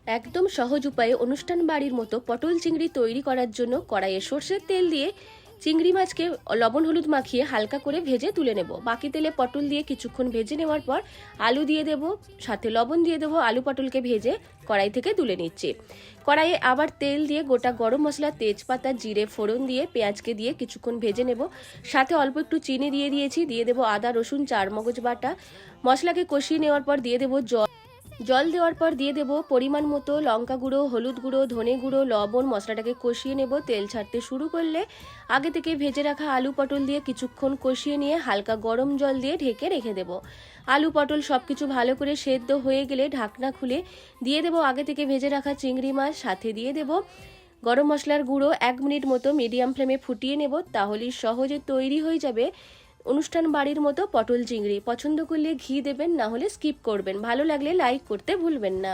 একদম সহজ উপায়ে অনুষ্ঠান বাড়ির মতো পটল চিংড়ি তৈরি করার জন্য কড়াইয়ে সর্ষের তেল দিয়ে চিংড়ি মাছকে লবণ হলুদ মাখিয়ে হালকা করে ভেজে তুলে নেব। বাকি তেলে পটল দিয়ে কিছুক্ষণ ভেজে নেওয়ার পর আলু দিয়ে দেব, সাথে লবণ দিয়ে দেবো। আলু পটলকে ভেজে কড়াই থেকে তুলে নিচ্ছি। কড়াইয়ে আবার তেল দিয়ে গোটা গরম মশলা, তেজপাতা, জিরে ফোড়ন দিয়ে পেঁয়াজকে দিয়ে কিছুক্ষণ ভেজে নেব। সাথে অল্প একটু চিনি দিয়ে দিয়েছি, দিয়ে দেবো আদা রসুন চারমগজ বাটা। মশলাকে কষিয়ে নেওয়ার পর দিয়ে দেবো জল দেওয়ার পর দিয়ে দেব পরিমাণ মতো লঙ্কা গুঁড়ো, হলুদ গুঁড়ো, ধনে গুঁড়ো, লবণ। মশলাটাকে কষিয়ে নেব। তেল ছাড়তে শুরু করলে আগে থেকে ভেজে রাখা আলু পটল দিয়ে কিছুক্ষণ কষিয়ে নিয়ে হালকা গরম জল দিয়ে ঢেকে রেখে দেব। আলু পটল সবকিছু ভালো করে সেদ্ধ হয়ে গেলে ঢাকনা খুলে দিয়ে দেব আগে থেকে ভেজে রাখা চিংড়ি মাছ। সাথে দিয়ে দেব গরম মশলার গুঁড়ো। 1 মিনিট মতো মিডিয়াম ফ্লেমে ফুটিয়ে নেব। তাহলেই সহজে তৈরি হয়ে যাবে অনুষ্ঠান বাড়ির মতো পটল চিংড়ি। পছন্দ করলে ঘি দেবেন, না হলে স্কিপ করবেন। ভালো লাগলে লাইক করতে ভুলবেন না।